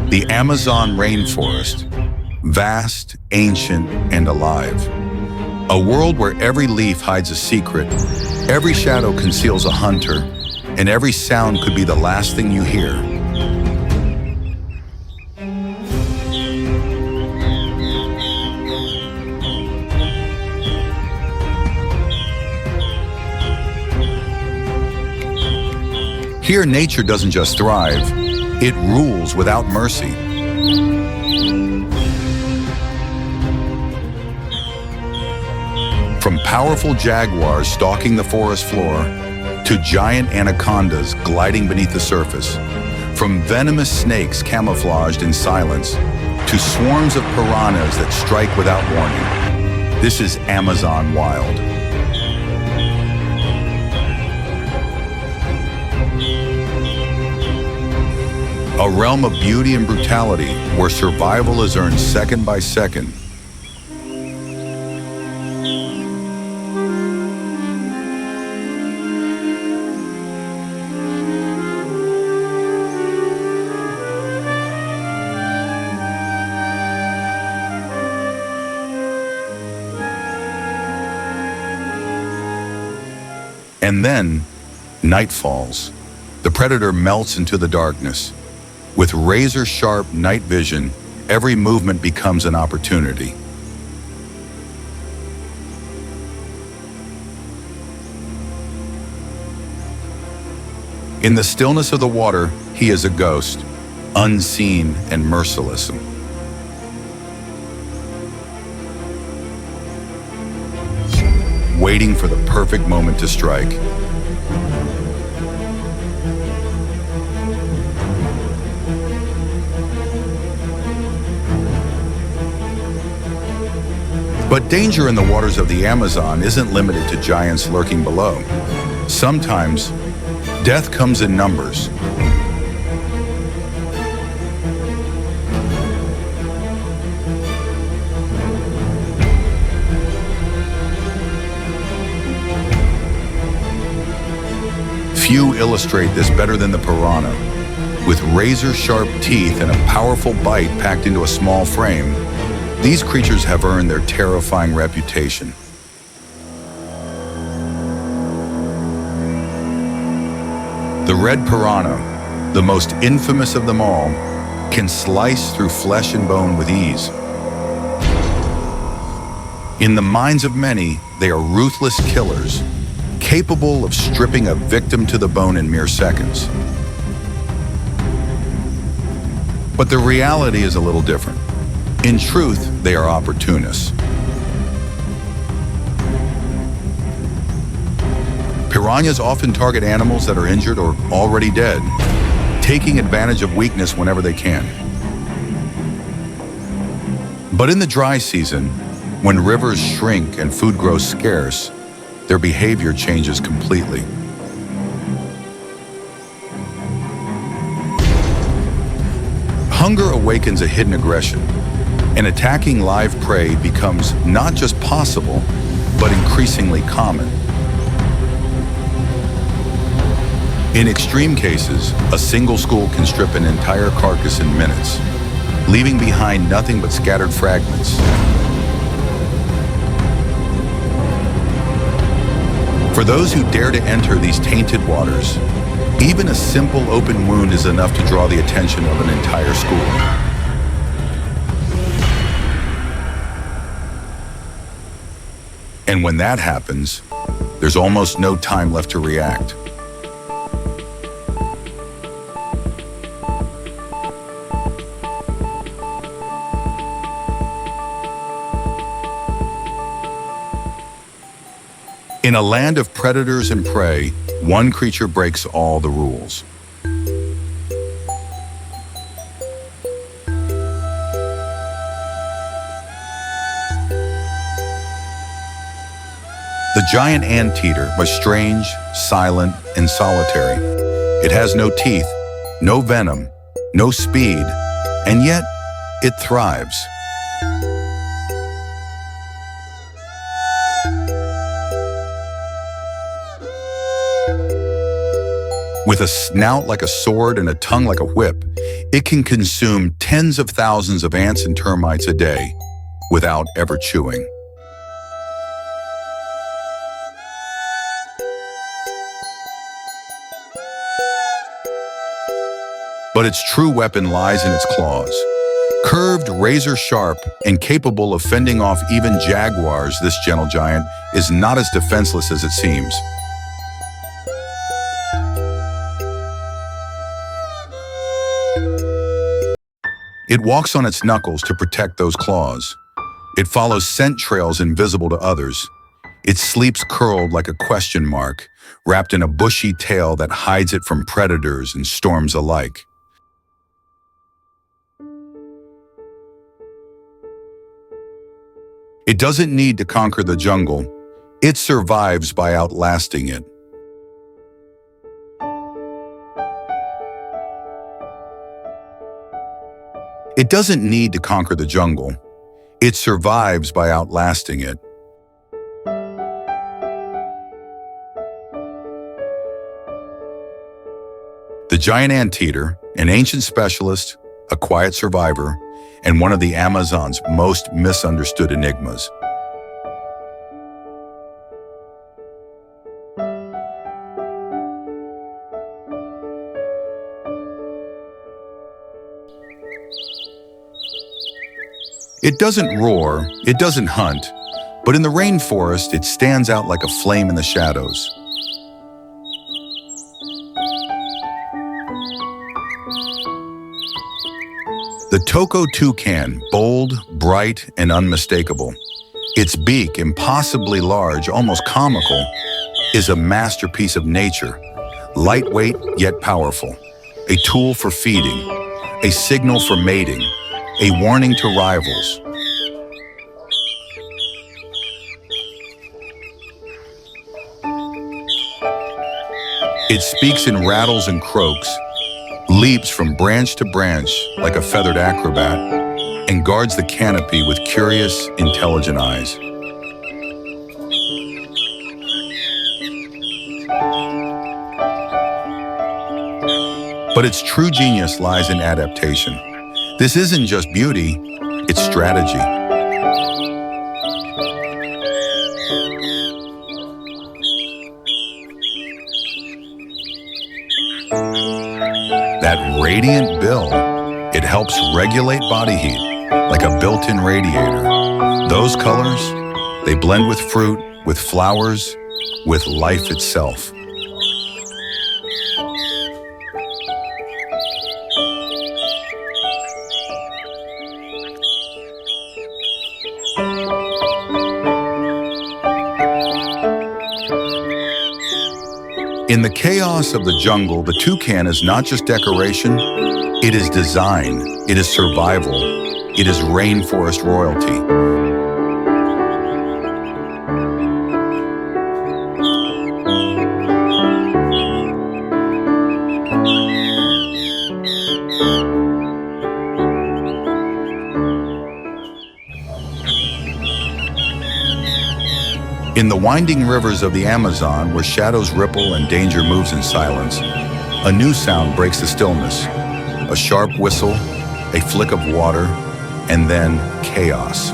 The Amazon rainforest, vast, ancient, and alive. A world where every leaf hides a secret, every shadow conceals a hunter, and every sound could be the last thing you hear. Here, nature doesn't just thrive, it rules without mercy. From powerful jaguars stalking the forest floor, to giant anacondas gliding beneath the surface, from venomous snakes camouflaged in silence, to swarms of piranhas that strike without warning. This is Amazon wild. A realm of beauty and brutality where survival is earned second by second. And then, night falls. The predator melts into the darkness. With razor-sharp night vision, every movement becomes an opportunity. In the stillness of the water, he is a ghost, unseen and merciless. Waiting for the perfect moment to strike. But danger in the waters of the Amazon isn't limited to giants lurking below. Sometimes, death comes in numbers. Few illustrate this better than the piranha. With razor-sharp teeth and a powerful bite packed into a small frame, these creatures have earned their terrifying reputation. The red piranha, the most infamous of them all, can slice through flesh and bone with ease. In the minds of many, they are ruthless killers, capable of stripping a victim to the bone in mere seconds. But the reality is a little different. In truth, they are opportunists. Piranhas often target animals that are injured or already dead, taking advantage of weakness whenever they can. But in the dry season, when rivers shrink and food grows scarce, their behavior changes completely. Hunger awakens a hidden aggression, and attacking live prey becomes not just possible, but increasingly common. In extreme cases, a single school can strip an entire carcass in minutes, leaving behind nothing but scattered fragments. For those who dare to enter these tainted waters, even a simple open wound is enough to draw the attention of an entire school. And when that happens, there's almost no time left to react. In a land of predators and prey, one creature breaks all the rules. The giant anteater was strange, silent, and solitary. It has no teeth, no venom, no speed, and yet it thrives. With a snout like a sword and a tongue like a whip, It can consume tens of thousands of ants and termites a day without ever chewing. But its true weapon lies in its claws. Curved, razor-sharp, and capable of fending off even jaguars, this gentle giant is not as defenseless as it seems. It walks on its knuckles to protect those claws. It follows scent trails invisible to others. It sleeps curled like a question mark, wrapped in a bushy tail that hides it from predators and storms alike. It doesn't need to conquer the jungle. It survives by outlasting it. It doesn't need to conquer the jungle. It survives by outlasting it. The giant anteater, an ancient specialist, a quiet survivor, and one of the Amazon's most misunderstood enigmas. It doesn't roar, it doesn't hunt, but in the rainforest it stands out like a flame in the shadows. The Toko toucan, bold, bright, and unmistakable. Its beak, impossibly large, almost comical, is a masterpiece of nature, lightweight yet powerful, a tool for feeding, a signal for mating, a warning to rivals. It speaks in rattles and croaks, leaps from branch to branch like a feathered acrobat, and guards the canopy with curious, intelligent eyes. But its true genius lies in adaptation. This isn't just beauty, it's strategy. That radiant bill, it helps regulate body heat like a built-in radiator. Those colors, they blend with fruit, with flowers, with life itself. In the chaos of the jungle, the toucan is not just decoration, it is design, it is survival, it is rainforest royalty. In the winding rivers of the Amazon, where shadows ripple and danger moves in silence, a new sound breaks the stillness. A sharp whistle, a flick of water, and then chaos.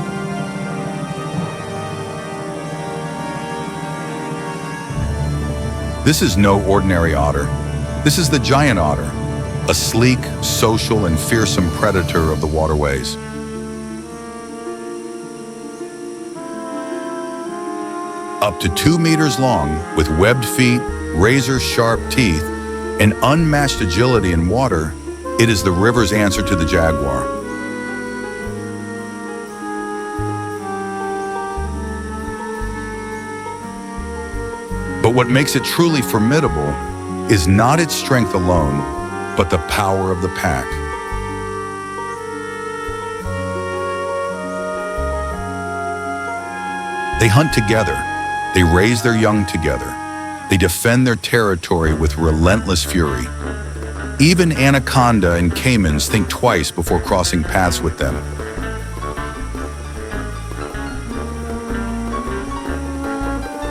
This is no ordinary otter. This is the giant otter, a sleek, social, and fearsome predator of the waterways. Up to 2 meters long, with webbed feet, razor-sharp teeth, and unmatched agility in water, it is the river's answer to the jaguar. But what makes it truly formidable is not its strength alone, but the power of the pack. They hunt together. They raise their young together. They defend their territory with relentless fury. Even anaconda and caimans think twice before crossing paths with them.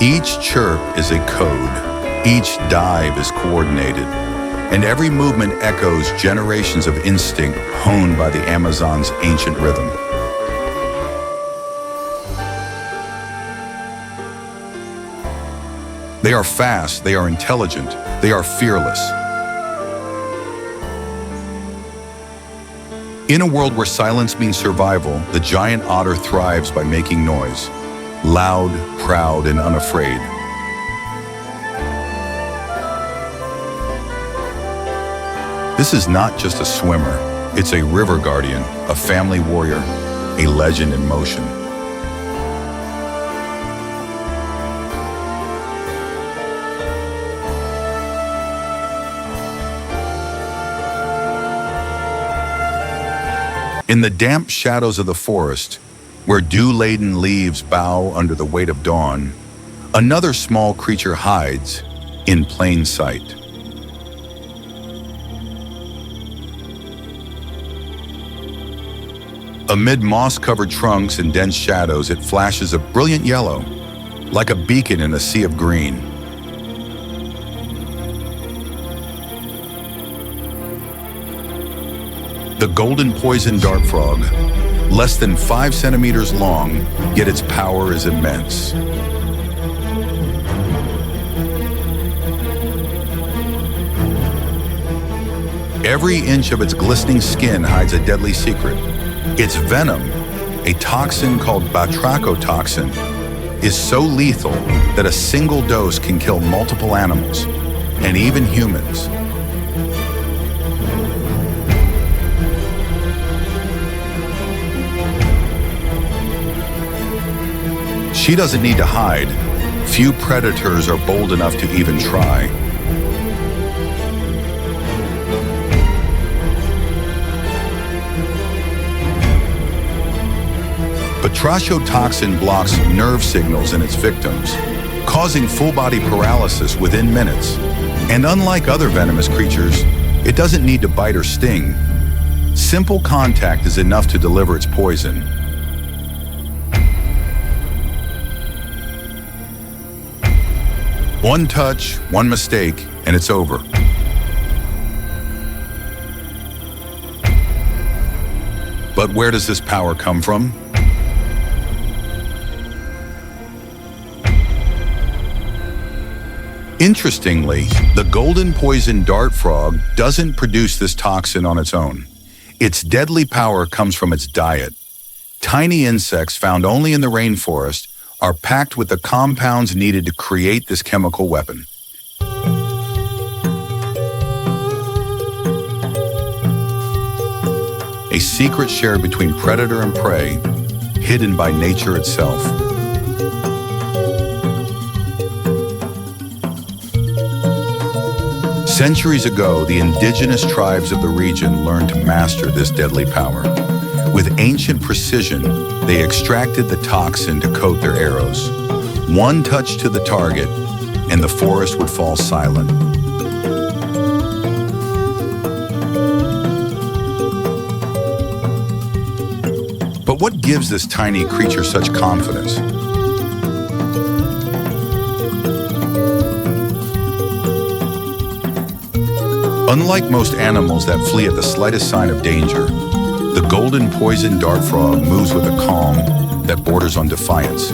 Each chirp is a code. Each dive is coordinated. and every movement echoes generations of instinct honed by the Amazon's ancient rhythm. They are fast, they are intelligent, they are fearless. In a world where silence means survival, the giant otter thrives by making noise, loud, proud, and unafraid. This is not just a swimmer, it's a river guardian, a family warrior, a legend in motion. In the damp shadows of the forest, where dew-laden leaves bow under the weight of dawn, another small creature hides in plain sight. Amid moss-covered trunks and dense shadows, it flashes a brilliant yellow, like a beacon in a sea of green. The golden poison dart frog, less than 5 centimeters long, yet its power is immense. Every inch of its glistening skin hides a deadly secret. Its venom, a toxin called batrachotoxin, is so lethal that a single dose can kill multiple animals, and even humans. She doesn't need to hide. Few predators are bold enough to even try. Batrachotoxin blocks nerve signals in its victims, causing full-body paralysis within minutes. And unlike other venomous creatures, it doesn't need to bite or sting. Simple contact is enough to deliver its poison. One touch, one mistake, and it's over. But where does this power come from? Interestingly, the golden poison dart frog doesn't produce this toxin on its own. Its deadly power comes from its diet. Tiny insects found only in the rainforest are packed with the compounds needed to create this chemical weapon. A secret shared between predator and prey, hidden by nature itself. Centuries ago, the indigenous tribes of the region learned to master this deadly power. With ancient precision, they extracted the toxin to coat their arrows. One touch to the target, and the forest would fall silent. But what gives this tiny creature such confidence? Unlike most animals that flee at the slightest sign of danger, the golden poison dart frog moves with a calm that borders on defiance.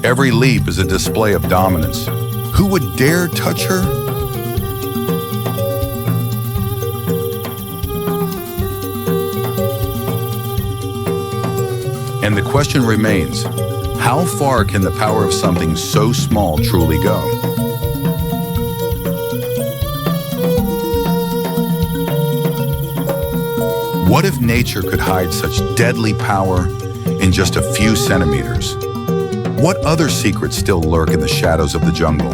Every leap is a display of dominance. Who would dare touch her? And the question remains, how far can the power of something so small truly go? What if nature could hide such deadly power in just a few centimeters? What other secrets still lurk in the shadows of the jungle?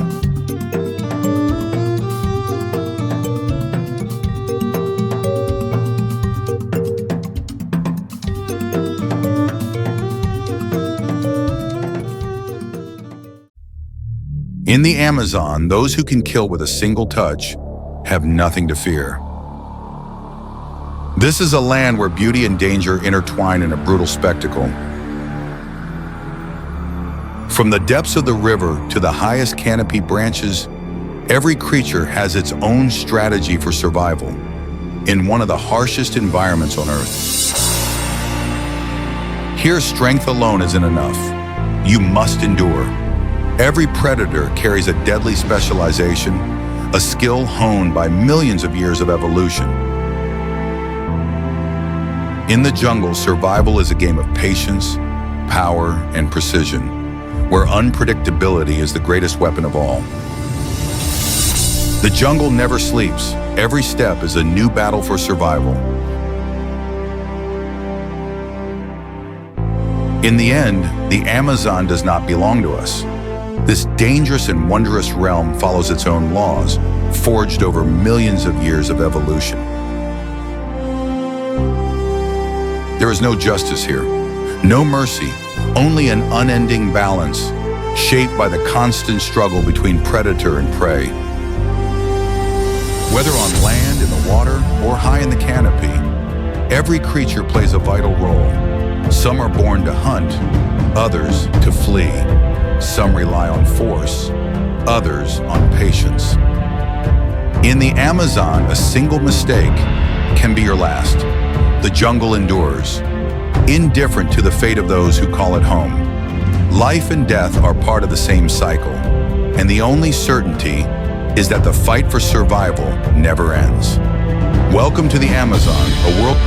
In the Amazon, those who can kill with a single touch have nothing to fear. This is a land where beauty and danger intertwine in a brutal spectacle. From the depths of the river to the highest canopy branches, every creature has its own strategy for survival in one of the harshest environments on Earth. Here, strength alone isn't enough. You must endure. Every predator carries a deadly specialization, a skill honed by millions of years of evolution. In the jungle, survival is a game of patience, power, and precision, where unpredictability is the greatest weapon of all. The jungle never sleeps. Every step is a new battle for survival. In the end, the Amazon does not belong to us. This dangerous and wondrous realm follows its own laws, forged over millions of years of evolution. There is no justice here, no mercy, only an unending balance, shaped by the constant struggle between predator and prey. Whether on land, in the water, or high in the canopy, every creature plays a vital role. Some are born to hunt, others to flee. Some rely on force, others on patience. In the Amazon, a single mistake can be your last. The jungle endures, indifferent to the fate of those who call it home. Life and death are part of the same cycle, and the only certainty is that the fight for survival never ends. Welcome to the Amazon, a world